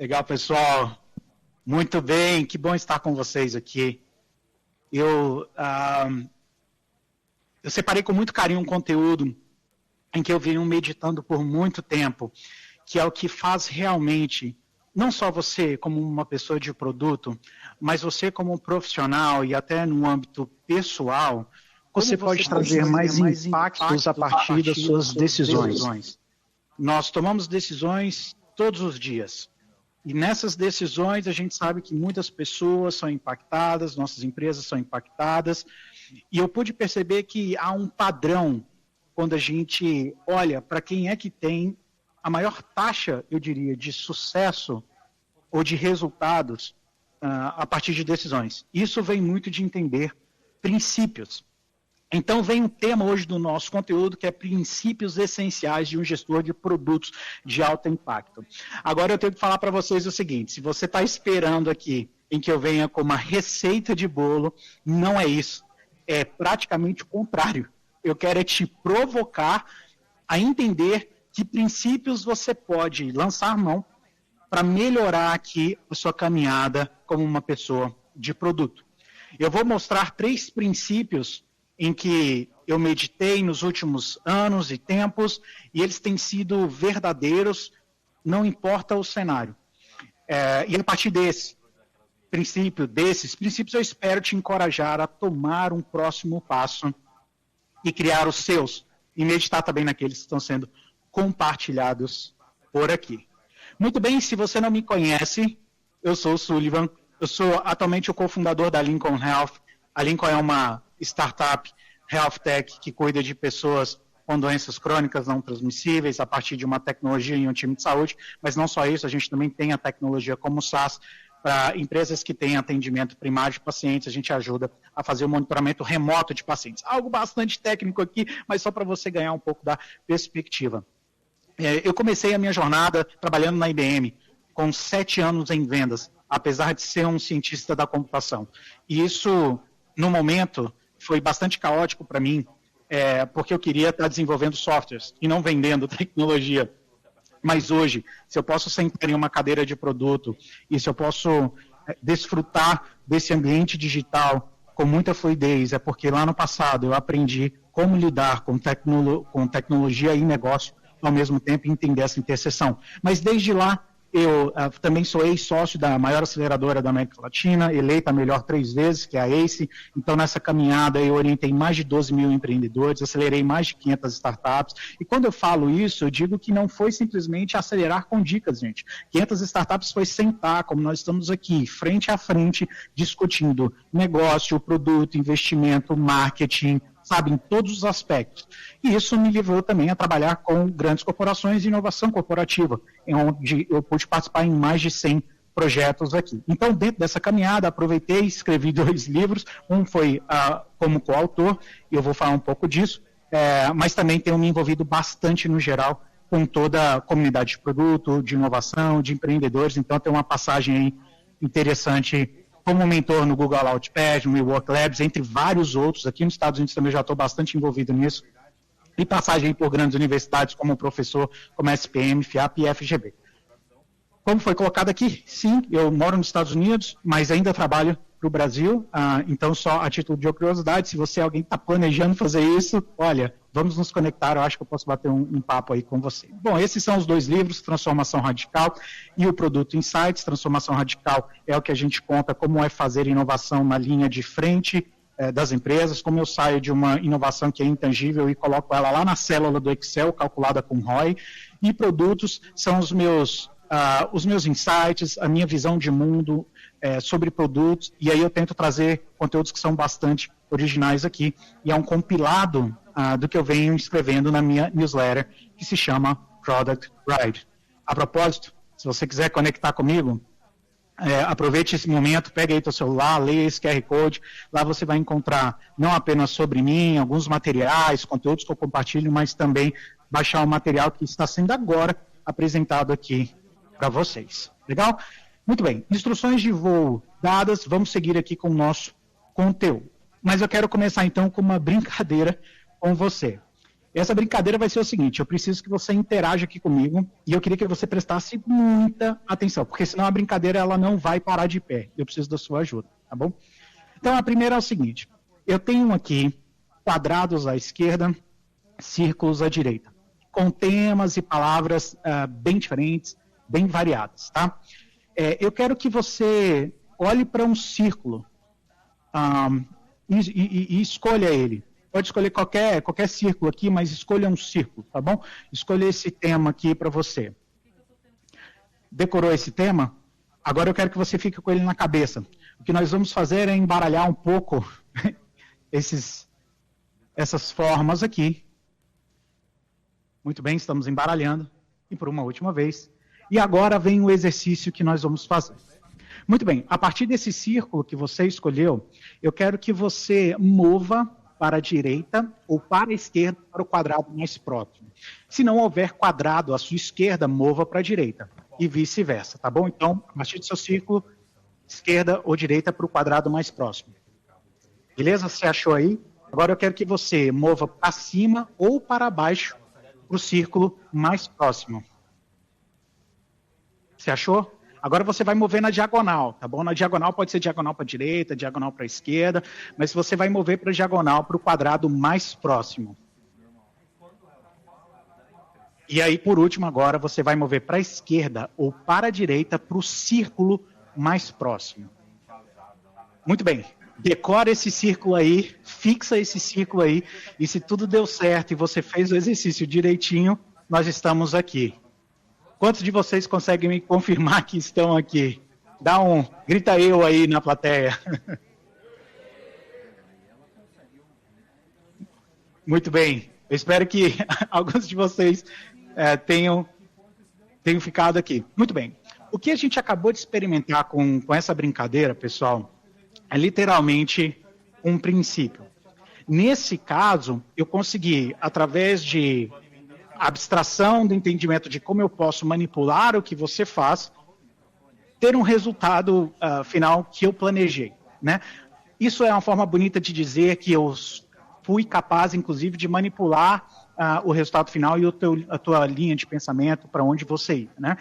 Legal, pessoal. Muito bem, que bom estar com vocês aqui. Eu separei com muito carinho um conteúdo em que eu venho meditando por muito tempo, que é o que faz realmente, não só você como uma pessoa de produto, mas você como um profissional e até no âmbito pessoal, você pode trazer mais impactos a partir das suas decisões. Nós tomamos decisões todos os dias. E nessas decisões a gente sabe que muitas pessoas são impactadas, nossas empresas são impactadas, e eu pude perceber que há um padrão quando a gente olha para quem é que tem a maior taxa, eu diria, de sucesso ou de resultados a partir de decisões. Isso vem muito de entender princípios. Então vem um tema hoje do nosso conteúdo que é princípios essenciais de um gestor de produtos de alto impacto. Agora eu tenho que falar para vocês o seguinte, se você está esperando aqui em que eu venha com uma receita de bolo, não é isso. É praticamente o contrário. Eu quero te provocar a entender que princípios você pode lançar mão para melhorar aqui a sua caminhada como uma pessoa de produto. Eu vou mostrar 3 princípios em que eu meditei nos últimos anos e tempos, e eles têm sido verdadeiros, não importa o cenário. E a partir desses princípios, eu espero te encorajar a tomar um próximo passo e criar os seus, e meditar também naqueles que estão sendo compartilhados por aqui. Muito bem, se você não me conhece, eu sou o Sullivan, eu sou atualmente o cofundador da Lincoln Health. A Lincoln é uma startup Health Tech que cuida de pessoas com doenças crônicas não transmissíveis a partir de uma tecnologia em um time de saúde, mas não só isso, a gente também tem a tecnologia como SaaS para empresas que têm atendimento primário de pacientes, a gente ajuda a fazer o monitoramento remoto de pacientes. Algo bastante técnico aqui, mas só para você ganhar um pouco da perspectiva. Eu comecei a minha jornada trabalhando na IBM, com 7 anos em vendas, apesar de ser um cientista da computação. E isso, no momento, foi bastante caótico para mim, porque eu queria estar desenvolvendo softwares e não vendendo tecnologia. Mas hoje, se eu posso sentar em uma cadeira de produto e se eu posso desfrutar desse ambiente digital com muita fluidez, é porque lá no passado eu aprendi como lidar com tecnologia e negócio ao mesmo tempo e entender essa interseção. Mas desde lá, eu também sou ex-sócio da maior aceleradora da América Latina, eleita a melhor 3 vezes, que é a ACE. Então, nessa caminhada, eu orientei mais de 12 mil empreendedores, acelerei mais de 500 startups. E quando eu falo isso, eu digo que não foi simplesmente acelerar com dicas, gente. 500 startups foi sentar, como nós estamos aqui, frente a frente, discutindo negócio, produto, investimento, marketing, sabe, em todos os aspectos. E isso me levou também a trabalhar com grandes corporações de inovação corporativa, onde eu pude participar em mais de 100 projetos aqui. Então, dentro dessa caminhada, aproveitei e escrevi 2 livros, um foi como coautor, e eu vou falar um pouco disso, mas também tenho me envolvido bastante, no geral, com toda a comunidade de produto, de inovação, de empreendedores, então tem uma passagem aí interessante como mentor no Google Launchpad, no WeWork Labs, entre vários outros. Aqui nos Estados Unidos também já estou bastante envolvido nisso. E passagem por grandes universidades como professor, como SPM, FIAP e FGV. Como foi colocado aqui, sim, eu moro nos Estados Unidos, mas ainda trabalho para o Brasil. Então, só a título de curiosidade, se você alguém está planejando fazer isso, olha, vamos nos conectar, eu acho que eu posso bater um papo aí com você. Bom, esses são os 2 livros, Transformação Radical e o Produto Insights. Transformação Radical é o que a gente conta como é fazer inovação na linha de frente das empresas, como eu saio de uma inovação que é intangível e coloco ela lá na célula do Excel, calculada com ROI. E produtos são os meus insights, a minha visão de mundo sobre produtos, e aí eu tento trazer conteúdos que são bastante originais aqui, e é um compilado do que eu venho escrevendo na minha newsletter, que se chama Product Ride. A propósito, se você quiser conectar comigo, aproveite esse momento, pegue aí teu celular, leia esse QR Code, lá você vai encontrar não apenas sobre mim, alguns materiais, conteúdos que eu compartilho, mas também baixar o material que está sendo agora apresentado aqui para vocês. Legal? Muito bem. Instruções de voo dadas, vamos seguir aqui com o nosso conteúdo. Mas eu quero começar então com uma brincadeira com você. Essa brincadeira vai ser o seguinte, eu preciso que você interaja aqui comigo e eu queria que você prestasse muita atenção, porque senão a brincadeira ela não vai parar de pé. Eu preciso da sua ajuda, tá bom? Então, a primeira é o seguinte, eu tenho aqui quadrados à esquerda, círculos à direita, com temas e palavras bem diferentes, bem variadas, tá? Eu quero que você olhe para um círculo e escolha ele. Pode escolher qualquer círculo aqui, mas escolha um círculo, tá bom? Escolha esse tema aqui para você. Decorou esse tema? Agora eu quero que você fique com ele na cabeça. O que nós vamos fazer é embaralhar um pouco essas formas aqui. Muito bem, estamos embaralhando. E por uma última vez. E agora vem o exercício que nós vamos fazer. Muito bem, a partir desse círculo que você escolheu, eu quero que você mova para a direita ou para a esquerda para o quadrado mais próximo. Se não houver quadrado à sua esquerda, mova para a direita e vice-versa, tá bom? Então, a partir do seu círculo, esquerda ou direita para o quadrado mais próximo. Beleza? Você achou aí? Agora eu quero que você mova para cima ou para baixo para o círculo mais próximo. Você achou? Agora você vai mover na diagonal, tá bom? Na diagonal pode ser diagonal para a direita, diagonal para a esquerda, mas você vai mover para a diagonal, para o quadrado mais próximo. E aí, por último, agora você vai mover para a esquerda ou para a direita, para o círculo mais próximo. Muito bem. Decora esse círculo aí, fixa esse círculo aí, e se tudo deu certo e você fez o exercício direitinho, nós estamos aqui. Quantos de vocês conseguem me confirmar que estão aqui? Grita eu aí na plateia. Muito bem. Eu espero que alguns de vocês tenham ficado aqui. Muito bem. O que a gente acabou de experimentar com essa brincadeira, pessoal, é literalmente um princípio. Nesse caso, eu consegui, através de abstração do entendimento de como eu posso manipular o que você faz, ter um resultado final que eu planejei, né? Isso é uma forma bonita de dizer que eu fui capaz, inclusive, de manipular o resultado final e a tua linha de pensamento para onde você ir, né?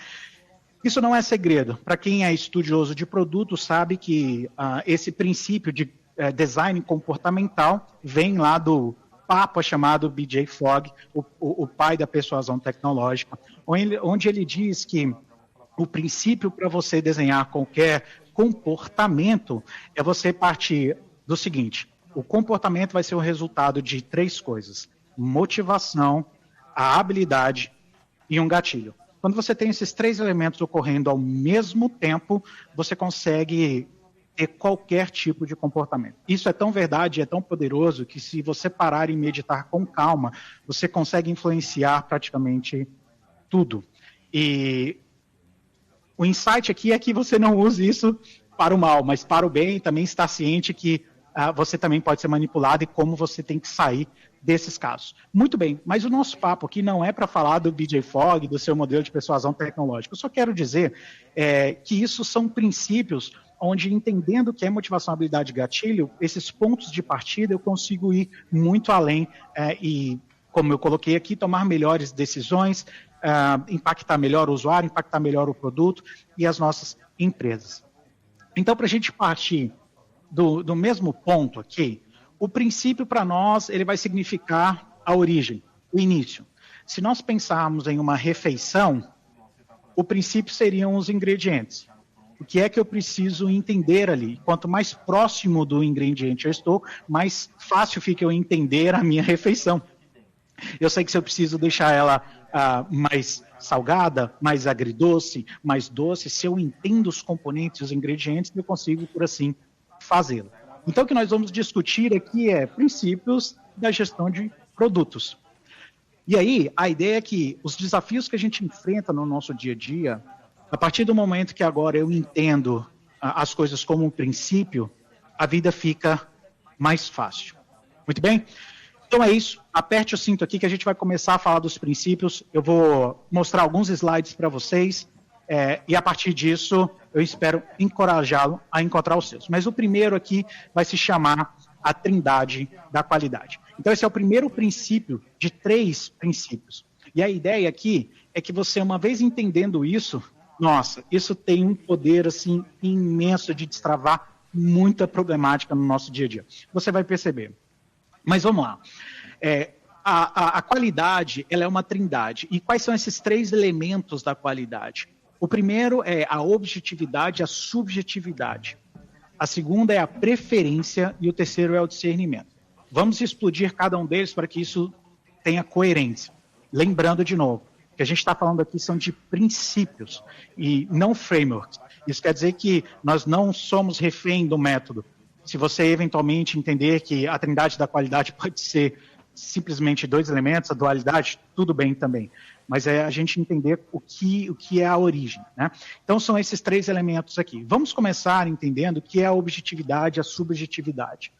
Isso não é segredo. Para quem é estudioso de produto, sabe que esse princípio de design comportamental vem lá do Papa chamado B.J. Fogg, o pai da persuasão tecnológica, onde ele diz que o princípio para você desenhar qualquer comportamento é você partir do seguinte: o comportamento vai ser o resultado de 3 coisas: motivação, a habilidade e um gatilho. Quando você tem esses 3 elementos ocorrendo ao mesmo tempo, você consegue ter qualquer tipo de comportamento. Isso é tão verdade, é tão poderoso, que se você parar e meditar com calma, você consegue influenciar praticamente tudo. E o insight aqui é que você não use isso para o mal, mas para o bem, também está ciente que você também pode ser manipulado e como você tem que sair desses casos. Muito bem, mas o nosso papo aqui não é para falar do B.J. Fogg, do seu modelo de persuasão tecnológica. Eu só quero dizer que isso são princípios onde, entendendo que é motivação, habilidade e gatilho, esses pontos de partida eu consigo ir muito além e, como eu coloquei aqui, tomar melhores decisões, impactar melhor o usuário, impactar melhor o produto e as nossas empresas. Então, para a gente partir do mesmo ponto aqui, o princípio para nós ele vai significar a origem, o início. Se nós pensarmos em uma refeição, o princípio seriam os ingredientes. O que é que eu preciso entender ali? Quanto mais próximo do ingrediente eu estou, mais fácil fica eu entender a minha refeição. Eu sei que se eu preciso deixar ela mais salgada, mais agridoce, mais doce, se eu entendo os componentes, os ingredientes, eu consigo, por assim, fazê-lo. Então, o que nós vamos discutir aqui é princípios da gestão de produtos. E aí, a ideia é que os desafios que a gente enfrenta no nosso dia a dia, a partir do momento que agora eu entendo as coisas como um princípio, a vida fica mais fácil. Muito bem? Então é isso, aperte o cinto aqui que a gente vai começar a falar dos princípios. Eu vou mostrar alguns slides para vocês e a partir disso eu espero encorajá-lo a encontrar os seus. Mas o primeiro aqui vai se chamar a Trindade da Qualidade. Então, esse é o primeiro princípio de 3 princípios. E a ideia aqui é que você, uma vez entendendo isso, nossa, isso tem um poder assim imenso de destravar muita problemática no nosso dia a dia. Você vai perceber. Mas vamos lá. A qualidade, ela é uma trindade. E quais são esses 3 elementos da qualidade? O primeiro é a objetividade e a subjetividade. A segunda é a preferência e o terceiro é o discernimento. Vamos explodir cada um deles para que isso tenha coerência. Lembrando de novo, que a gente está falando aqui são de princípios e não frameworks. Isso quer dizer que nós não somos refém do método. Se você eventualmente entender que a trindade da qualidade pode ser simplesmente 2 elementos, a dualidade, tudo bem também. Mas é a gente entender o que é a origem, né? Então, são esses 3 elementos aqui. Vamos começar entendendo o que é a objetividade e a subjetividade.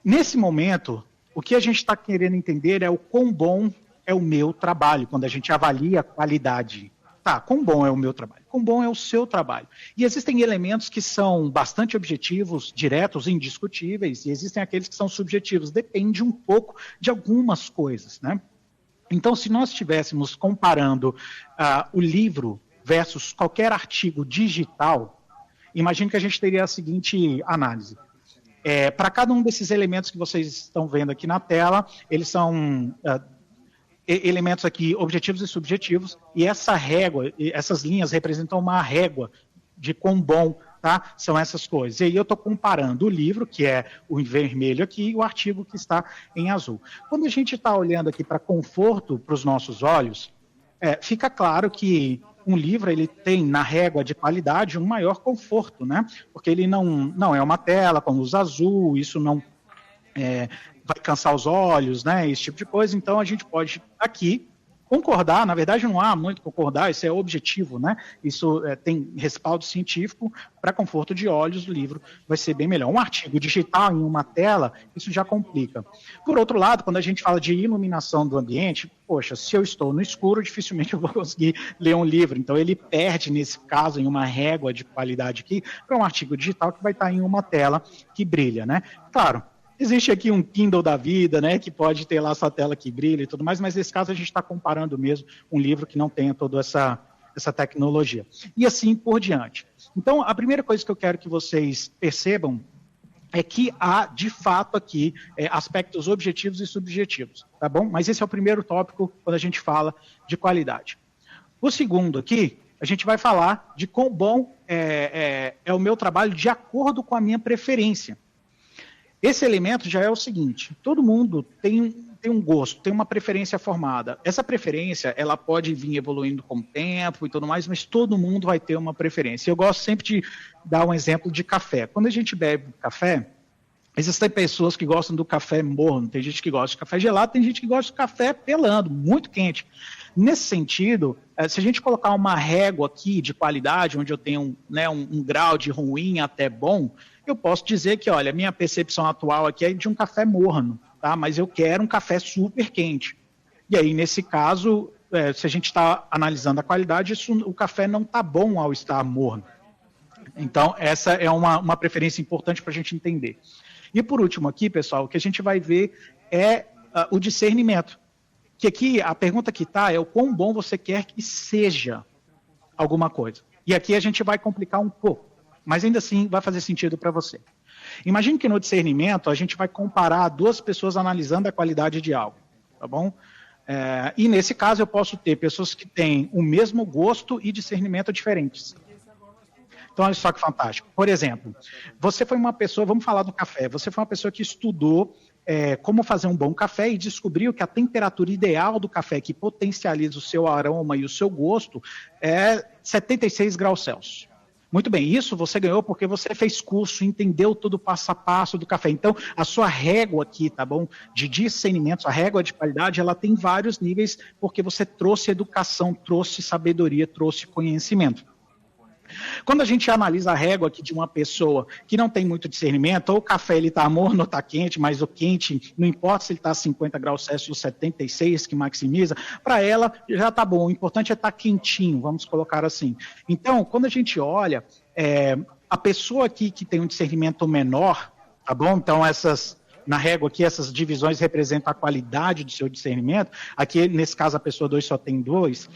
Nesse momento, o que a gente está querendo entender é o quão bom é o meu trabalho, quando a gente avalia a qualidade. Tá, quão bom é o meu trabalho? Quão bom é o seu trabalho? E existem elementos que são bastante objetivos, diretos, indiscutíveis, e existem aqueles que são subjetivos. Depende um pouco de algumas coisas, né? Então, se nós estivéssemos comparando o livro versus qualquer artigo digital, imagine que a gente teria a seguinte análise. Para cada um desses elementos que vocês estão vendo aqui na tela, eles são elementos aqui objetivos e subjetivos, e essa régua, essas linhas representam uma régua de quão bom, tá? São essas coisas. E aí eu estou comparando o livro, que é o em vermelho aqui, e o artigo que está em azul. Quando a gente está olhando aqui para conforto para os nossos olhos, fica claro que um livro ele tem na régua de qualidade um maior conforto, né? Porque ele não é uma tela com luz azul, isso não vai cansar os olhos, né? Esse tipo de coisa. Então a gente pode aqui concordar, na verdade não há muito concordar, isso é objetivo, né? Isso tem respaldo científico para conforto de olhos, o livro vai ser bem melhor. Um artigo digital em uma tela, isso já complica. Por outro lado, quando a gente fala de iluminação do ambiente, poxa, se eu estou no escuro, dificilmente eu vou conseguir ler um livro, então ele perde, nesse caso, em uma régua de qualidade aqui, para um artigo digital que vai estar em uma tela que brilha, né? Claro, existe aqui um Kindle da vida, né, que pode ter lá sua tela que brilha e tudo mais, mas nesse caso a gente está comparando mesmo um livro que não tenha toda essa tecnologia. E assim por diante. Então, a primeira coisa que eu quero que vocês percebam é que há, de fato, aqui aspectos objetivos e subjetivos, tá bom? Mas esse é o primeiro tópico quando a gente fala de qualidade. O segundo aqui, a gente vai falar de quão bom é o meu trabalho de acordo com a minha preferência. Esse elemento já é o seguinte, todo mundo tem um gosto, tem uma preferência formada. Essa preferência, ela pode vir evoluindo com o tempo e tudo mais, mas todo mundo vai ter uma preferência. Eu gosto sempre de dar um exemplo de café. Quando a gente bebe café, existem pessoas que gostam do café morno, tem gente que gosta de café gelado, tem gente que gosta de café pelando, muito quente. Nesse sentido, se a gente colocar uma régua aqui de qualidade, onde eu tenho um grau de ruim até bom, eu posso dizer que, olha, a minha percepção atual aqui é de um café morno, tá? Mas eu quero um café super quente. E aí, nesse caso, se a gente está analisando a qualidade, o café não está bom ao estar morno. Então, essa é uma preferência importante para a gente entender. E por último aqui, pessoal, o que a gente vai ver é o discernimento. Que aqui, a pergunta que está é o quão bom você quer que seja alguma coisa. E aqui a gente vai complicar um pouco, mas ainda assim vai fazer sentido para você. Imagine que no discernimento a gente vai comparar 2 pessoas analisando a qualidade de algo, tá bom? E nesse caso eu posso ter pessoas que têm o mesmo gosto e discernimento diferentes. Então, olha só que fantástico. Por exemplo, você foi uma pessoa, vamos falar do café, você foi uma pessoa que estudou como fazer um bom café e descobriu que a temperatura ideal do café que potencializa o seu aroma e o seu gosto é 76 graus Celsius. Muito bem, isso você ganhou porque você fez curso, entendeu tudo passo a passo do café. Então, a sua régua aqui, tá bom, de discernimento, a régua de qualidade, ela tem vários níveis porque você trouxe educação, trouxe sabedoria, trouxe conhecimento. Quando a gente analisa a régua aqui de uma pessoa que não tem muito discernimento, ou o café ele está morno ou está quente, mas o quente, não importa se ele está a 50 graus Celsius ou 76, que maximiza, para ela já está bom, o importante é estar quentinho, vamos colocar assim. Então, quando a gente olha, a pessoa aqui que tem um discernimento menor, tá bom? Então, essas na régua aqui, essas divisões representam a qualidade do seu discernimento. Aqui, nesse caso, a pessoa 2 só tem 2.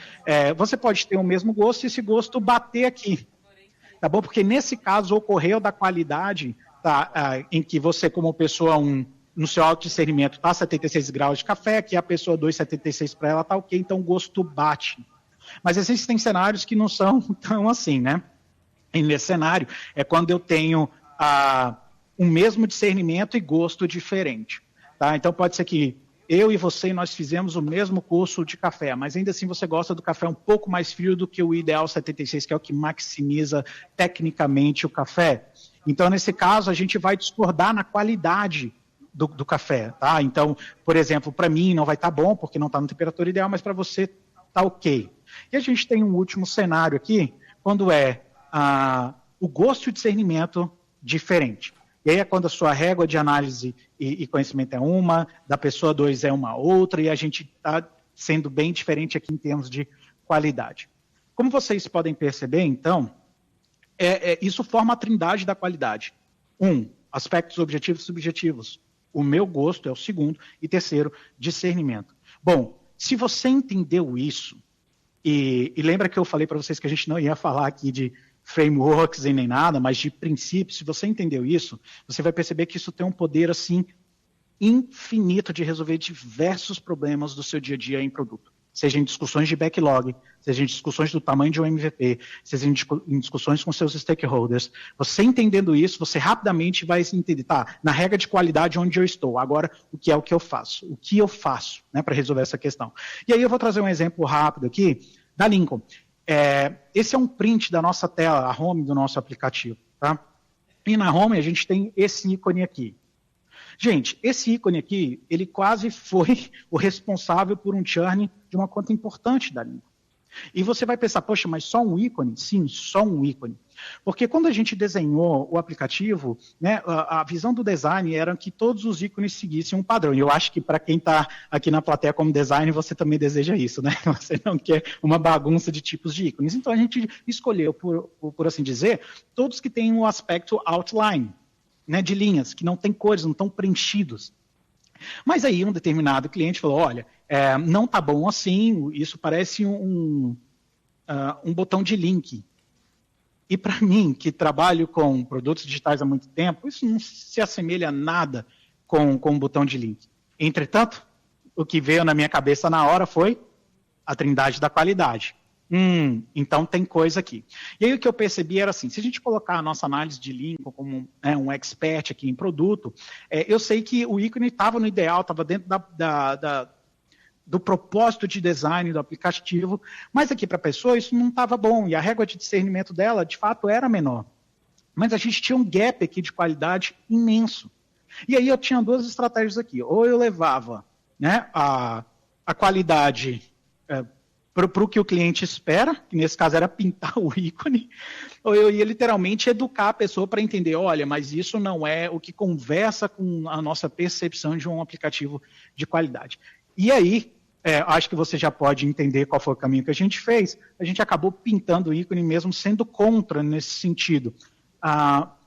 Você pode ter o mesmo gosto e esse gosto bater aqui. Tá bom? Porque nesse caso ocorreu da qualidade, tá, em que você, como pessoa 1, no seu autodiscernimento, está 76 graus de café, aqui a pessoa 2, 76 para ela está ok, então o gosto bate. Mas existem cenários que não são tão assim, né? E nesse cenário é quando eu tenho o mesmo discernimento e gosto diferente. Tá? Então pode ser que eu e você, nós fizemos o mesmo curso de café, mas ainda assim você gosta do café um pouco mais frio do que o ideal 76, que é o que maximiza tecnicamente o café. Então, nesse caso, a gente vai discordar na qualidade do café. Tá? Então, por exemplo, para mim não vai estar bom, porque não está na temperatura ideal, mas para você está ok. E a gente tem um último cenário aqui, quando o gosto e o discernimento diferente. E aí é quando a sua régua de análise e conhecimento é uma, da pessoa 2 é uma outra, e a gente está sendo bem diferente aqui em termos de qualidade. Como vocês podem perceber, então, isso forma a trindade da qualidade. 1, aspectos objetivos e subjetivos. O meu gosto é o segundo. E terceiro, discernimento. Bom, se você entendeu isso, e lembra que eu falei para vocês que a gente não ia falar aqui de frameworks e nem nada, mas de princípios, se você entendeu isso, você vai perceber que isso tem um poder, assim, infinito de resolver diversos problemas do seu dia a dia em produto. Seja em discussões de backlog, seja em discussões do tamanho de um MVP, seja em discussões com seus stakeholders. Você entendendo isso, você rapidamente vai entender, tá, na regra de qualidade onde eu estou, agora o que eu faço? O que eu faço, né, para resolver essa questão? E aí eu vou trazer um exemplo rápido aqui da Lincoln. Esse é um print da nossa tela, a home do nosso aplicativo. Tá? E na home a gente tem esse ícone aqui. Gente, esse ícone aqui, ele quase foi o responsável por um churn de uma conta importante da Lincoln. E você vai pensar, poxa, mas só um ícone? Sim, só um ícone. Porque quando a gente desenhou o aplicativo, né, a visão do design era que todos os ícones seguissem um padrão. E eu acho que para quem está aqui na plateia como design, você também deseja isso, né? Você não quer uma bagunça de tipos de ícones. Então a gente escolheu, por assim dizer, todos que têm um aspecto outline, né, de linhas, que não tem cores, não estão preenchidos. Mas aí um determinado cliente falou, olha, não está bom assim, isso parece um botão de link. E para mim, que trabalho com produtos digitais há muito tempo, isso não se assemelha a nada com um botão de link. Entretanto, o que veio na minha cabeça na hora foi a trindade da qualidade. Então tem coisa aqui. E aí o que eu percebi era assim, se a gente colocar a nossa análise de Lincoln como um expert aqui em produto, eu sei que o ícone estava no ideal, estava dentro do propósito de design do aplicativo, mas aqui para a pessoa isso não estava bom, e a régua de discernimento dela, de fato, era menor. Mas a gente tinha um gap aqui de qualidade imenso. E aí eu tinha duas estratégias aqui. Ou eu levava, né, a qualidade para o que o cliente espera, que nesse caso era pintar o ícone, ou eu ia literalmente educar a pessoa para entender, olha, mas isso não é o que conversa com a nossa percepção de um aplicativo de qualidade. E aí, acho que você já pode entender qual foi o caminho que a gente fez. A gente acabou pintando o ícone mesmo sendo contra nesse sentido.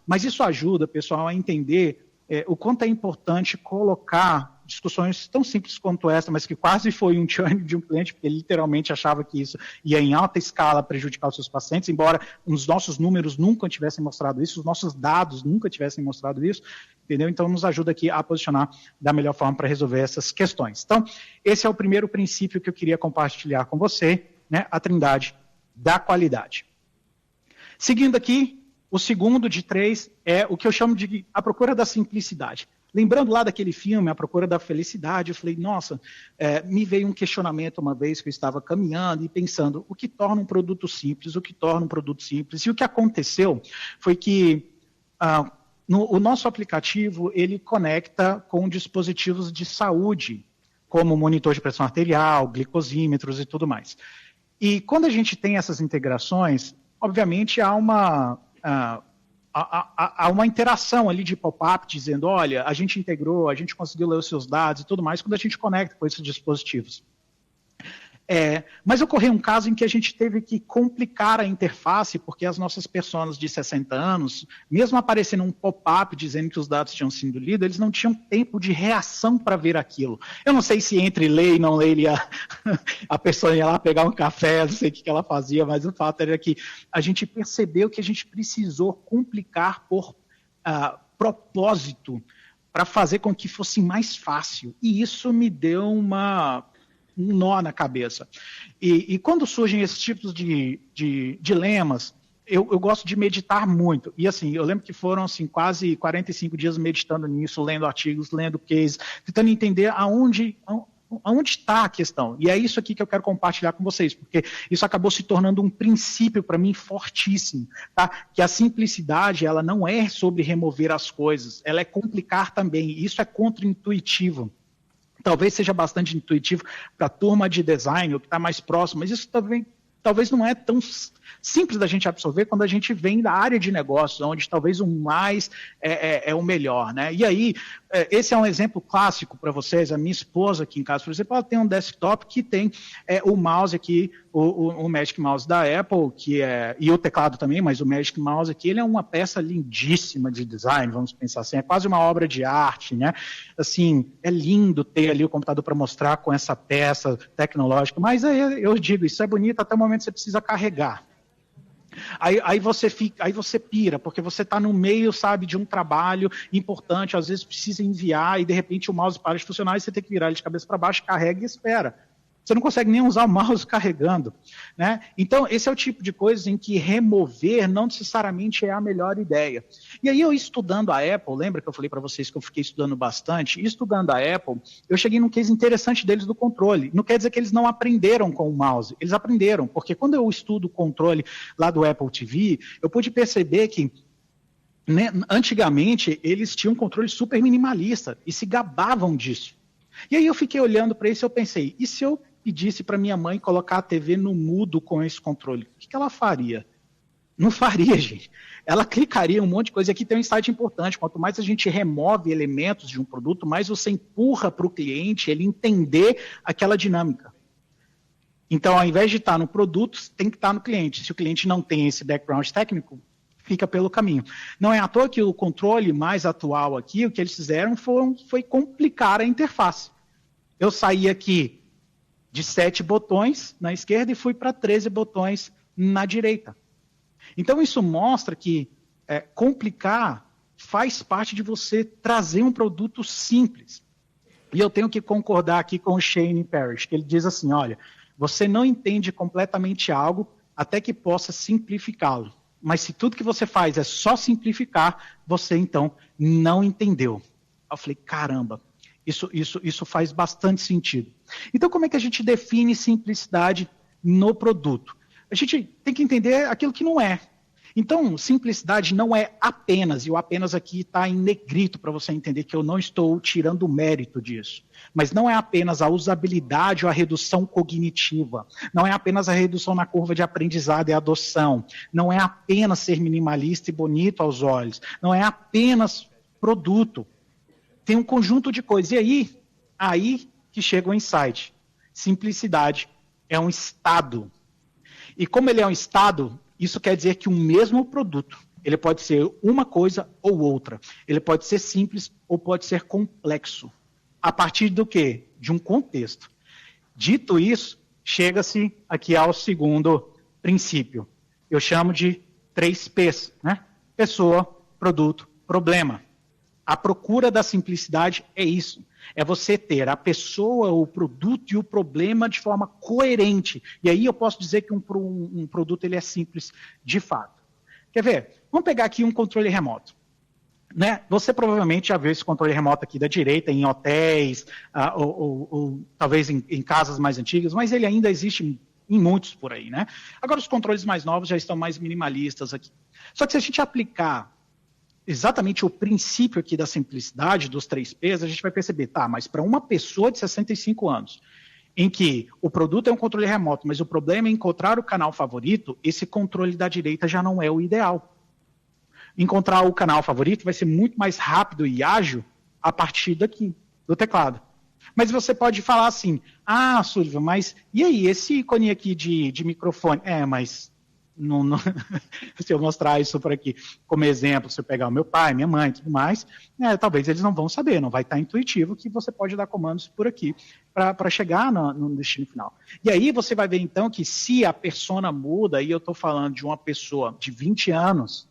Mas isso ajuda, pessoal, a entender o quanto é importante colocar discussões tão simples quanto essa, mas que quase foi um churn de um cliente, porque ele literalmente achava que isso ia em alta escala prejudicar os seus pacientes, embora os nossos números nunca tivessem mostrado isso, os nossos dados nunca tivessem mostrado isso, entendeu? Então, nos ajuda aqui a posicionar da melhor forma para resolver essas questões. Então, esse é o primeiro princípio que eu queria compartilhar com você, né? A trindade da qualidade. Seguindo aqui, o segundo de 3 é o que eu chamo de a procura da simplicidade. Lembrando lá daquele filme, A Procura da Felicidade, eu falei, nossa, me veio um questionamento uma vez que eu estava caminhando e pensando, o que torna um produto simples, o que torna um produto simples? E o que aconteceu foi que o nosso aplicativo, ele conecta com dispositivos de saúde, como monitor de pressão arterial, glicosímetros e tudo mais. E quando a gente tem essas integrações, obviamente há uma interação ali de pop-up dizendo, olha, a gente integrou, a gente conseguiu ler os seus dados e tudo mais, quando a gente conecta com esses dispositivos. Mas ocorreu um caso em que a gente teve que complicar a interface, porque as nossas pessoas de 60 anos, mesmo aparecendo um pop-up dizendo que os dados tinham sido lidos, eles não tinham tempo de reação para ver aquilo. Eu não sei se entre ler e não ler, a pessoa ia lá pegar um café, não sei o que ela fazia, mas o fato era que a gente percebeu que a gente precisou complicar por propósito, para fazer com que fosse mais fácil. E isso me deu um nó na cabeça. E quando surgem esses tipos de dilemas, eu gosto de meditar muito. E assim, eu lembro que foram assim, quase 45 dias meditando nisso, lendo artigos, lendo cases, tentando entender aonde está a questão. E é isso aqui que eu quero compartilhar com vocês, porque isso acabou se tornando um princípio para mim fortíssimo, tá? Que a simplicidade, ela não é sobre remover as coisas, ela é complicar também. Isso é contra-intuitivo. Talvez seja bastante intuitivo para a turma de design, ou que está mais próximo, mas isso também talvez não é tão simples da gente absorver quando a gente vem da área de negócios, onde talvez o mais é o melhor, né? E aí, esse é um exemplo clássico para vocês. A minha esposa aqui em casa, por exemplo, ela tem um desktop que tem o mouse aqui, o Magic Mouse da Apple, e o teclado também, mas o Magic Mouse aqui, ele é uma peça lindíssima de design, vamos pensar assim, é quase uma obra de arte, né? Assim, é lindo ter ali o computador para mostrar com essa peça tecnológica, mas aí eu digo, isso é bonito até o momento que você precisa carregar. Aí você pira, porque você está no meio, sabe, de um trabalho importante, às vezes precisa enviar e de repente o mouse para de funcionar e você tem que virar ele de cabeça para baixo, carrega e espera. Você não consegue nem usar o mouse carregando, né? Então, esse é o tipo de coisa em que remover não necessariamente é a melhor ideia. E aí, eu estudando a Apple, lembra que eu falei para vocês que eu fiquei estudando bastante? Estudando a Apple, eu cheguei num case interessante deles do controle. Não quer dizer que eles não aprenderam com o mouse. Eles aprenderam, porque quando eu estudo o controle lá do Apple TV, eu pude perceber que antigamente eles tinham um controle super minimalista e se gabavam disso. E aí eu fiquei olhando para isso e eu pensei, e se eu pedisse para minha mãe colocar a TV no mudo com esse controle, o que ela faria? Não faria, gente. Ela clicaria um monte de coisa. E aqui tem um insight importante. Quanto mais a gente remove elementos de um produto, mais você empurra para o cliente ele entender aquela dinâmica. Então, ao invés de estar no produto, tem que estar no cliente. Se o cliente não tem esse background técnico, fica pelo caminho. Não é à toa que o controle mais atual aqui, o que eles fizeram foi complicar a interface. Eu saí aqui de 7 botões na esquerda e fui para 13 botões na direita. Então, isso mostra que complicar faz parte de você trazer um produto simples. E eu tenho que concordar aqui com o Shane Parrish, que ele diz assim, olha, você não entende completamente algo até que possa simplificá-lo. Mas se tudo que você faz é só simplificar, você, então, não entendeu. Eu falei, caramba, isso faz bastante sentido. Então, como é que a gente define simplicidade no produto? A gente tem que entender aquilo que não é. Então, simplicidade não é apenas, e o apenas aqui está em negrito para você entender que eu não estou tirando o mérito disso. Mas não é apenas a usabilidade ou a redução cognitiva. Não é apenas a redução na curva de aprendizado e adoção. Não é apenas ser minimalista e bonito aos olhos. Não é apenas produto. Tem um conjunto de coisas. E aí que chega o insight. Simplicidade é um estado. E como ele é um estado, isso quer dizer que o mesmo produto, ele pode ser uma coisa ou outra. Ele pode ser simples ou pode ser complexo. A partir do quê? De um contexto. Dito isso, chega-se aqui ao segundo princípio. Eu chamo de 3Ps, né? Pessoa, produto, problema. A procura da simplicidade é isso. É você ter a pessoa, o produto e o problema de forma coerente. E aí eu posso dizer que um produto ele é simples de fato. Quer ver? Vamos pegar aqui um controle remoto. Né? Você provavelmente já viu esse controle remoto aqui da direita em hotéis, ou talvez em casas mais antigas, mas ele ainda existe em muitos por aí. Né? Agora os controles mais novos já estão mais minimalistas aqui. Só que se a gente aplicar exatamente o princípio aqui da simplicidade, dos 3Ps, a gente vai perceber, tá, mas para uma pessoa de 65 anos, em que o produto é um controle remoto, mas o problema é encontrar o canal favorito, esse controle da direita já não é o ideal. Encontrar o canal favorito vai ser muito mais rápido e ágil a partir daqui, do teclado. Mas você pode falar assim, Sullivan, mas e aí, esse ícone aqui de microfone? Mas não, se eu mostrar isso por aqui como exemplo, se eu pegar o meu pai, minha mãe e tudo mais, talvez eles não vão saber, não vai estar intuitivo que você pode dar comandos por aqui para chegar no destino final. E aí você vai ver então que se a persona muda, e eu estou falando de uma pessoa de 20 anos,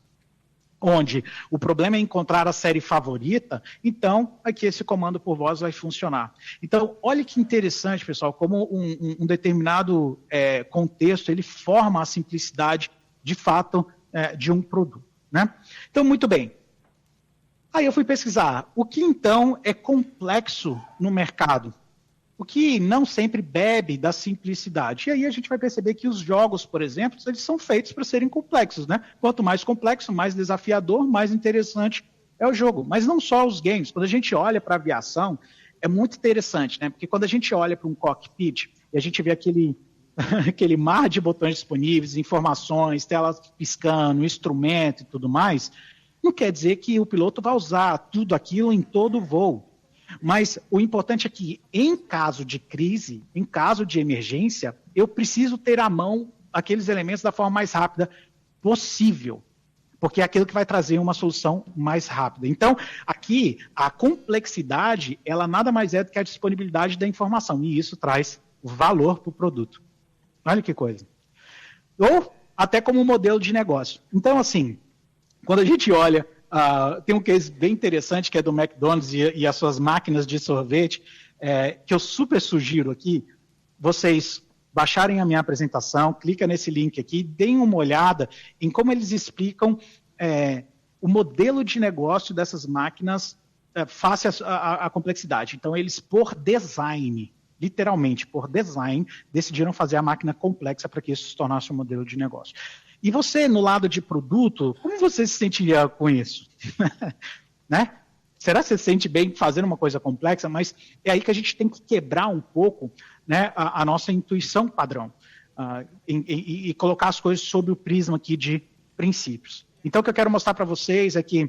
onde o problema é encontrar a série favorita, então aqui esse comando por voz vai funcionar. Então, olha que interessante, pessoal, como um determinado contexto, ele forma a simplicidade, de fato, de um produto. Né? Então, muito bem. Aí eu fui pesquisar, o que então é complexo no mercado? O que não sempre bebe da simplicidade. E aí a gente vai perceber que os jogos, por exemplo, eles são feitos para serem complexos, né? Quanto mais complexo, mais desafiador, mais interessante é o jogo. Mas não só os games. Quando a gente olha para a aviação, é muito interessante, né? Porque quando a gente olha para um cockpit e a gente vê aquele mar de botões disponíveis, informações, telas piscando, instrumento e tudo mais, não quer dizer que o piloto vai usar tudo aquilo em todo o voo. Mas o importante é que, em caso de crise, em caso de emergência, eu preciso ter à mão aqueles elementos da forma mais rápida possível, porque é aquilo que vai trazer uma solução mais rápida. Então, aqui, a complexidade, ela nada mais é do que a disponibilidade da informação, e isso traz valor para o produto. Olha que coisa. Ou até como um modelo de negócio. Então, assim, quando a gente olha... tem um case bem interessante que é do McDonald's e as suas máquinas de sorvete, que eu super sugiro aqui, vocês baixarem a minha apresentação, clica nesse link aqui, deem uma olhada em como eles explicam o modelo de negócio dessas máquinas face à complexidade. Então, eles, por design, literalmente por design, decidiram fazer a máquina complexa para que isso se tornasse um modelo de negócio. E você, no lado de produto, como você se sentiria com isso? Né? Será que você se sente bem fazendo uma coisa complexa? Mas é aí que a gente tem que quebrar um pouco, né, a nossa intuição padrão e colocar as coisas sob o prisma aqui de princípios. Então, o que eu quero mostrar para vocês é que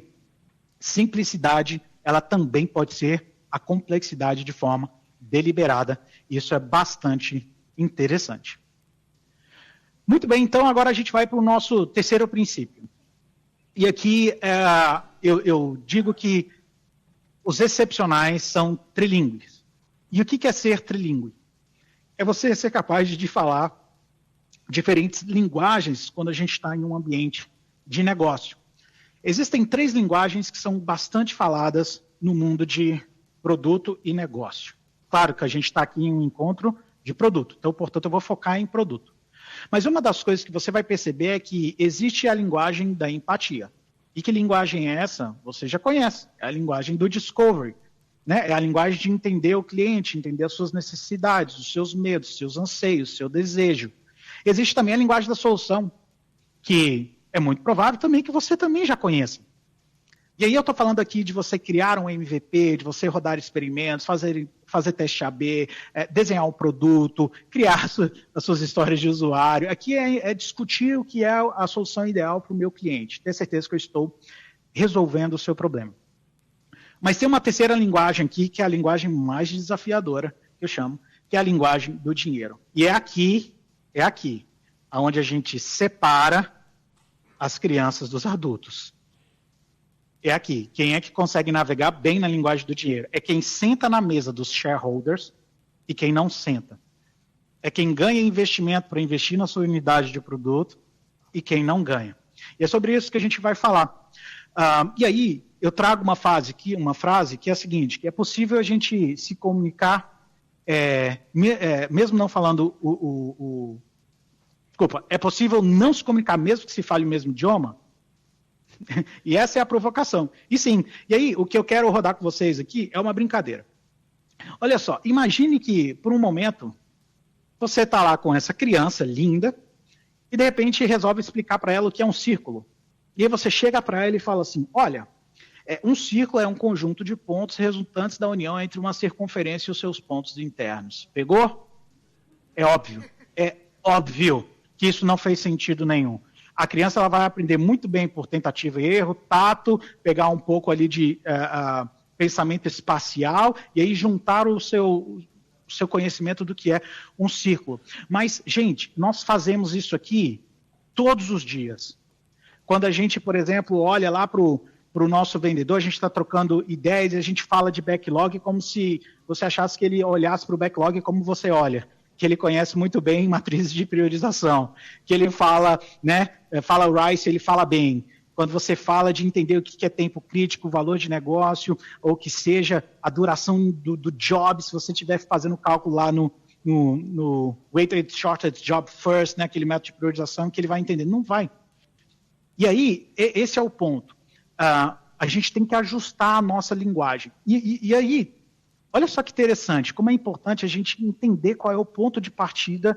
simplicidade, ela também pode ser a complexidade de forma deliberada. Isso é bastante interessante. Muito bem, então agora a gente vai para o nosso terceiro princípio. E aqui eu digo que os excepcionais são trilingües. E o que é ser trilingüe? É você ser capaz de falar diferentes linguagens quando a gente está em um ambiente de negócio. Existem 3 linguagens que são bastante faladas no mundo de produto e negócio. Claro que a gente está aqui em um encontro de produto, então, portanto, eu vou focar em produto. Mas uma das coisas que você vai perceber é que existe a linguagem da empatia. E que linguagem é essa? Você já conhece. É a linguagem do discovery. Né? É a linguagem de entender o cliente, entender as suas necessidades, os seus medos, seus anseios, seu desejo. Existe também a linguagem da solução, que é muito provável também que você também já conheça. E aí eu estou falando aqui de você criar um MVP, de você rodar experimentos, fazer teste AB, desenhar um produto, criar as suas histórias de usuário. Aqui é discutir o que é a solução ideal para o meu cliente. Ter certeza que eu estou resolvendo o seu problema. Mas tem uma terceira linguagem aqui, que é a linguagem mais desafiadora, que eu chamo, que é a linguagem do dinheiro. E é aqui, onde a gente separa as crianças dos adultos. É aqui. Quem é que consegue navegar bem na linguagem do dinheiro? É quem senta na mesa dos shareholders e quem não senta. É quem ganha investimento para investir na sua unidade de produto e quem não ganha. E é sobre isso que a gente vai falar. E aí, eu trago uma frase que é a seguinte, que é possível a gente se comunicar, mesmo não falando Desculpa, é possível não se comunicar mesmo que se fale o mesmo idioma? E essa é a provocação. E sim, e aí o que eu quero rodar com vocês aqui é uma brincadeira. Olha só, imagine que por um momento você está lá com essa criança linda e de repente resolve explicar para ela o que é um círculo. E aí você chega para ela e fala assim, olha, um círculo é um conjunto de pontos resultantes da união entre uma circunferência e os seus pontos internos. Pegou? É óbvio que isso não fez sentido nenhum. A criança ela vai aprender muito bem por tentativa e erro, tato, pegar um pouco ali de pensamento espacial e aí juntar o seu conhecimento do que é um círculo. Mas, gente, nós fazemos isso aqui todos os dias. Quando a gente, por exemplo, olha lá para o nosso vendedor, a gente está trocando ideias e a gente fala de backlog como se você achasse que ele olhasse para o backlog como você olha, que ele conhece muito bem matrizes de priorização, que ele fala, né, fala o Rice, ele fala bem. Quando você fala de entender o que é tempo crítico, o valor de negócio, ou que seja a duração do job, se você estiver fazendo cálculo lá no Weighted Shorted Job First, né, aquele método de priorização, que ele vai entender. Não vai. E aí, esse é o ponto. A gente tem que ajustar a nossa linguagem. E aí, olha só que interessante, como é importante a gente entender qual é o ponto de partida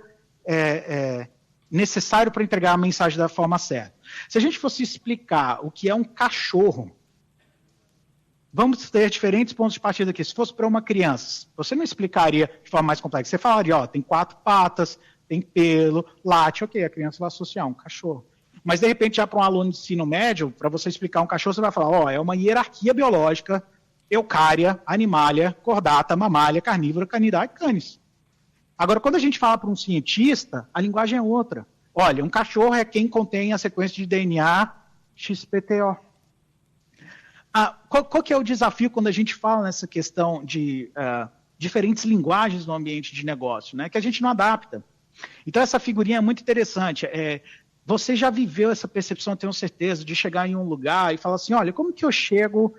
necessário para entregar a mensagem da forma certa. Se a gente fosse explicar o que é um cachorro, vamos ter diferentes pontos de partida aqui. Se fosse para uma criança, você não explicaria de forma mais complexa. Você falaria, ó, tem 4 patas, tem pelo, late, ok, a criança vai associar um cachorro. Mas, de repente, já para um aluno de ensino médio, para você explicar um cachorro, você vai falar, ó, é uma hierarquia biológica, eucária, animália, cordata, mamália, carnívora, canidá e canis. Agora, quando a gente fala para um cientista, a linguagem é outra. Olha, um cachorro é quem contém a sequência de DNA XPTO. Qual que é o desafio quando a gente fala nessa questão de diferentes linguagens no ambiente de negócio, né? Que a gente não adapta. Então, essa figurinha é muito interessante. Você já viveu essa percepção, tenho certeza, de chegar em um lugar e falar assim, olha, como que eu chego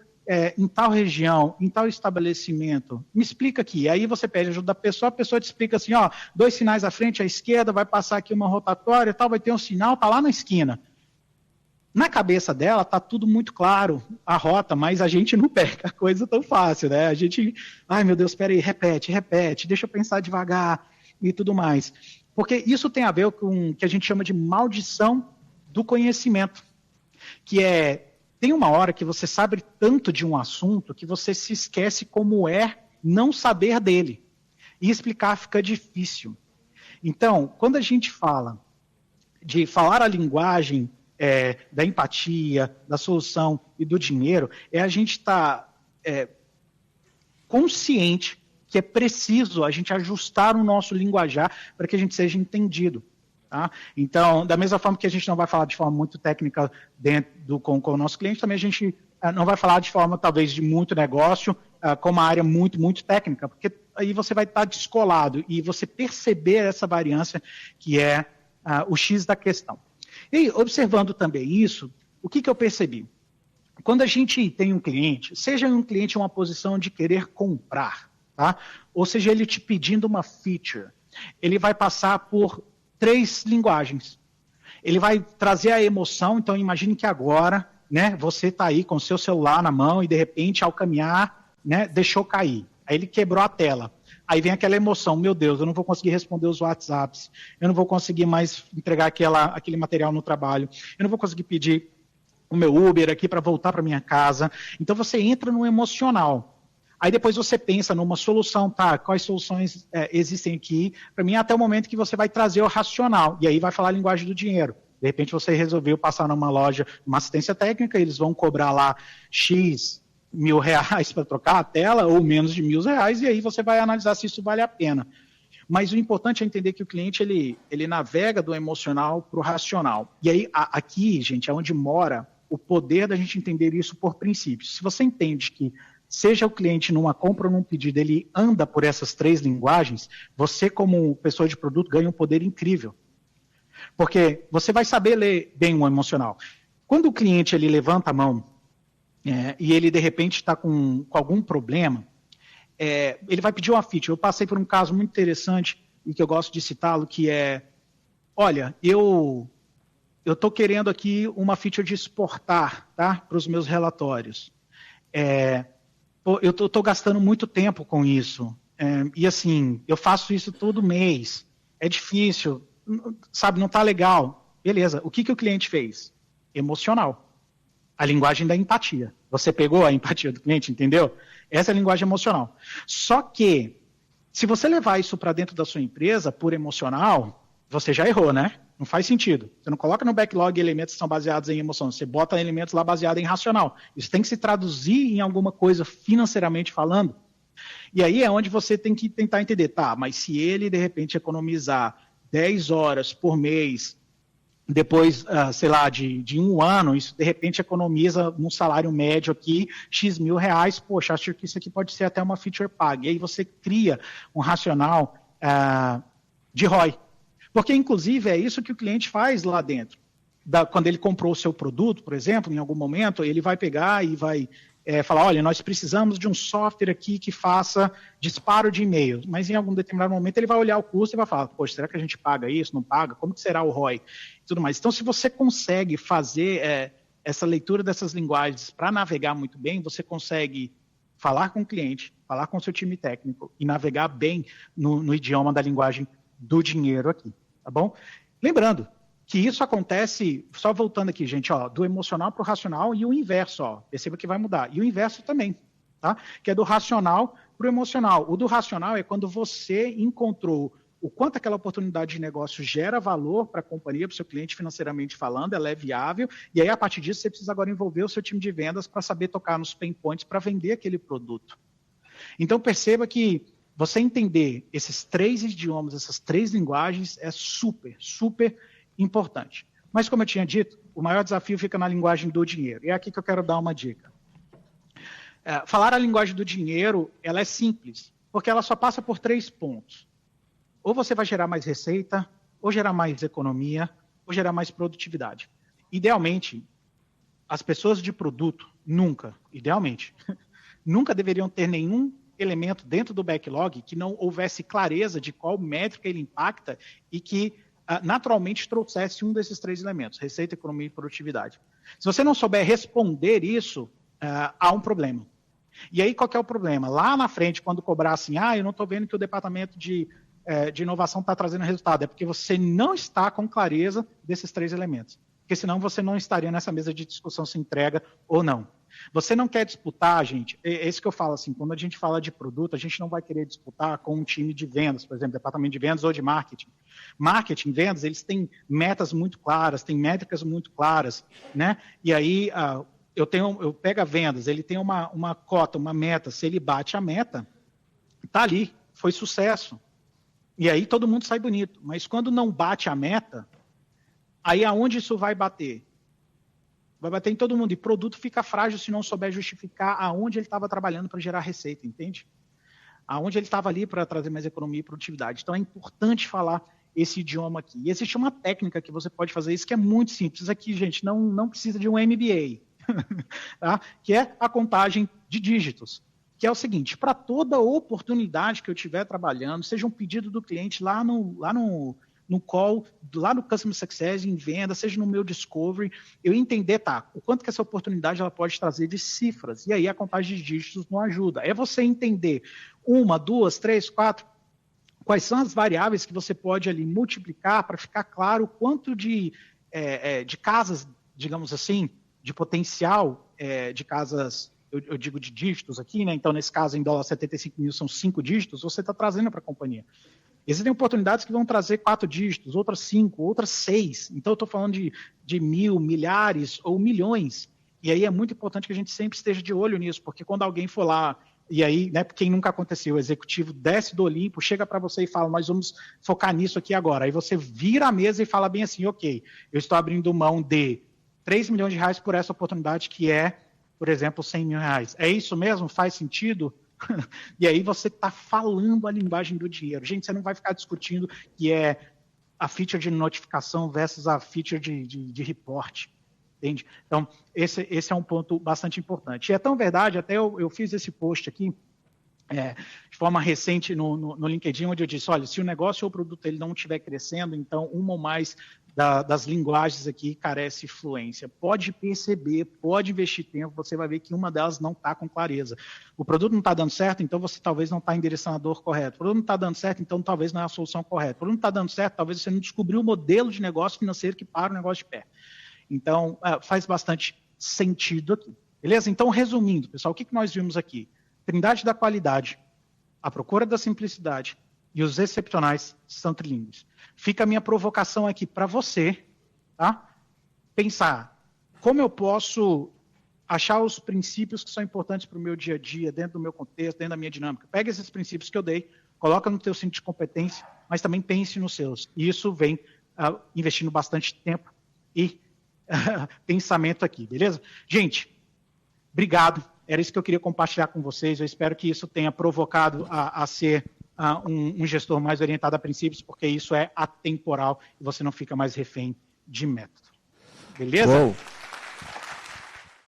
em tal região, em tal estabelecimento? Me explica aqui. Aí você pede ajuda da pessoa, a pessoa te explica assim, ó, 2 sinais à frente, à esquerda, vai passar aqui uma rotatória, tal, vai ter um sinal, tá lá na esquina. Na cabeça dela tá tudo muito claro, a rota, mas a gente não pega a coisa tão fácil, né? A gente, ai meu Deus, espera aí, repete, deixa eu pensar devagar e tudo mais. Porque isso tem a ver com o que a gente chama de maldição do conhecimento, que tem uma hora que você sabe tanto de um assunto que você se esquece como é não saber dele. E explicar fica difícil. Então, quando a gente fala de falar a linguagem da empatia, da solução e do dinheiro, a gente está consciente que é preciso a gente ajustar o nosso linguajar para que a gente seja entendido. Tá? Então, da mesma forma que a gente não vai falar de forma muito técnica com o nosso cliente, também a gente não vai falar de forma, talvez, de muito negócio, com uma área muito, muito técnica, porque aí você vai estar descolado e você perceber essa variância que é o X da questão. E observando também isso, o que eu percebi? Quando a gente tem um cliente, seja um cliente em uma posição de querer comprar, tá? Ou seja, ele te pedindo uma feature, ele vai passar por 3 linguagens. Ele vai trazer a emoção, então imagine que agora, né, você está aí com o seu celular na mão e de repente ao caminhar, né, deixou cair. Aí ele quebrou a tela. Aí vem aquela emoção, meu Deus, eu não vou conseguir responder os WhatsApps, eu não vou conseguir mais entregar aquele material no trabalho, eu não vou conseguir pedir o meu Uber aqui para voltar para minha casa. Então você entra no emocional. Aí depois você pensa numa solução, tá? Quais soluções existem aqui? Para mim, até o momento que você vai trazer o racional. E aí vai falar a linguagem do dinheiro. De repente você resolveu passar numa loja, uma assistência técnica, eles vão cobrar lá X R$1.000 para trocar a tela, ou menos de R$1.000, e aí você vai analisar se isso vale a pena. Mas o importante é entender que o cliente ele navega do emocional para o racional. E aí, aqui, gente, é onde mora o poder da gente entender isso por princípios. Se você entende que seja o cliente numa compra ou num pedido, ele anda por essas 3 linguagens, você, como pessoa de produto, ganha um poder incrível. Porque você vai saber ler bem o emocional. Quando o cliente ele levanta a mão e ele, de repente, está com algum problema, ele vai pedir uma feature. Eu passei por um caso muito interessante e que eu gosto de citá-lo, que olha, eu estou querendo aqui uma feature de exportar, tá, para os meus relatórios. Eu estou gastando muito tempo com isso. E assim, eu faço isso todo mês. É difícil, sabe, não está legal. Beleza, o que o cliente fez? Emocional. A linguagem da empatia. Você pegou a empatia do cliente, entendeu? Essa é a linguagem emocional. Só que, se você levar isso para dentro da sua empresa, por emocional, você já errou, né? Não faz sentido. Você não coloca no backlog elementos que são baseados em emoção, você bota elementos lá baseados em racional. Isso tem que se traduzir em alguma coisa financeiramente falando. E aí é onde você tem que tentar entender, tá, mas se ele, de repente, economizar 10 horas por mês, depois, sei lá, de um ano, isso de repente economiza num salário médio aqui, X mil reais, poxa, acho que isso aqui pode ser até uma feature paga. E aí você cria um racional de ROI. Porque, inclusive, é isso que o cliente faz lá dentro. Quando ele comprou o seu produto, por exemplo, em algum momento, ele vai pegar e vai falar, olha, nós precisamos de um software aqui que faça disparo de e-mail, mas em algum determinado momento ele vai olhar o custo e vai falar, poxa, será que a gente paga isso, não paga? Como que será o ROI? E tudo mais. Então, se você consegue fazer essa leitura dessas linguagens para navegar muito bem, você consegue falar com o cliente, falar com o seu time técnico e navegar bem no idioma da linguagem do dinheiro aqui, tá bom? Lembrando, que isso acontece, só voltando aqui, gente, ó, do emocional para o racional e o inverso, ó, perceba que vai mudar. E o inverso também, tá? Que é do racional para o emocional. O do racional é quando você encontrou o quanto aquela oportunidade de negócio gera valor para a companhia, para o seu cliente financeiramente falando, ela é viável, e aí a partir disso você precisa agora envolver o seu time de vendas para saber tocar nos pain points para vender aquele produto. Então perceba que você entender esses 3 idiomas, essas 3 linguagens é super, super importante. Mas, como eu tinha dito, o maior desafio fica na linguagem do dinheiro. E é aqui que eu quero dar uma dica. Falar a linguagem do dinheiro, ela é simples, porque ela só passa por 3 pontos. Ou você vai gerar mais receita, ou gerar mais economia, ou gerar mais produtividade. Idealmente, as pessoas de produto nunca deveriam ter nenhum elemento dentro do backlog que não houvesse clareza de qual métrica ele impacta e que naturalmente trouxesse um desses 3 elementos, receita, economia e produtividade. Se você não souber responder isso, há um problema. E aí, qual que é o problema? Lá na frente, quando cobrar assim, eu não estou vendo que o departamento de inovação está trazendo resultado, é porque você não está com clareza desses 3 elementos. Porque senão você não estaria nessa mesa de discussão se entrega ou não. Você não quer disputar, gente, é isso que eu falo assim, quando a gente fala de produto, a gente não vai querer disputar com um time de vendas, por exemplo, departamento de vendas ou de marketing. Marketing, vendas, eles têm metas muito claras, têm métricas muito claras, né? E aí eu pego a vendas, ele tem uma cota, uma meta, se ele bate a meta, tá ali, foi sucesso. E aí todo mundo sai bonito. Mas quando não bate a meta, aí aonde isso vai bater? Vai bater em todo mundo. E produto fica frágil se não souber justificar aonde ele estava trabalhando para gerar receita, entende? Aonde ele estava ali para trazer mais economia e produtividade. Então é importante falar esse idioma aqui. E existe uma técnica que você pode fazer isso que é muito simples. Aqui, gente, não precisa de um MBA. Tá? Que é a contagem de dígitos. Que é o seguinte, para toda oportunidade que eu estiver trabalhando, seja um pedido do cliente lá no call, lá no Customer Success, em venda, seja no meu Discovery, eu entender, o quanto que essa oportunidade ela pode trazer de cifras. E aí a contagem de dígitos não ajuda. É você entender 1, 2, 3, 4, quais são as variáveis que você pode ali multiplicar para ficar claro quanto de casas, digamos assim, de potencial de casas, eu digo de dígitos aqui, né? Então, nesse caso, em dólar, 75 mil são 5 dígitos, você está trazendo para a companhia. Existem oportunidades que vão trazer 4 dígitos, outras 5, outras 6. Então, eu estou falando de mil, milhares ou milhões. E aí é muito importante que a gente sempre esteja de olho nisso, porque quando alguém for lá, e aí, né, quem nunca aconteceu, o executivo desce do Olimpo, chega para você e fala, nós vamos focar nisso aqui agora. Aí você vira a mesa e fala bem assim, ok, eu estou abrindo mão de 3 milhões de reais por essa oportunidade que é, por exemplo, 100 mil reais. É isso mesmo? Faz sentido? E aí você está falando a linguagem do dinheiro. Gente, você não vai ficar discutindo que é a feature de notificação versus a feature de report. Entende? Então, esse é um ponto bastante importante. E é tão verdade, até eu fiz esse post aqui, de forma recente no LinkedIn, onde eu disse, olha, se o negócio ou o produto ele não estiver crescendo, então uma ou mais das linguagens aqui carece fluência. Pode perceber, pode investir tempo, você vai ver que uma delas não está com clareza. O produto não está dando certo, então você talvez não está endereçando a dor correto. O produto não está dando certo, então talvez não é a solução correta. O produto não está dando certo, talvez você não descobriu o modelo de negócio financeiro que para o negócio de pé. Então, faz bastante sentido aqui. Beleza? Então, resumindo, pessoal, o que nós vimos aqui? Trindade da qualidade, a procura da simplicidade, e os excepcionais são trilingües. Fica a minha provocação aqui para você, tá? Pensar como eu posso achar os princípios que são importantes para o meu dia a dia, dentro do meu contexto, dentro da minha dinâmica. Pega esses princípios que eu dei, coloca no teu cinto de competência, mas também pense nos seus. E isso vem investindo bastante tempo e pensamento aqui, beleza? Gente, obrigado. Era isso que eu queria compartilhar com vocês. Eu espero que isso tenha provocado a ser um gestor mais orientado a princípios, porque isso é atemporal e você não fica mais refém de método. Beleza? Uou.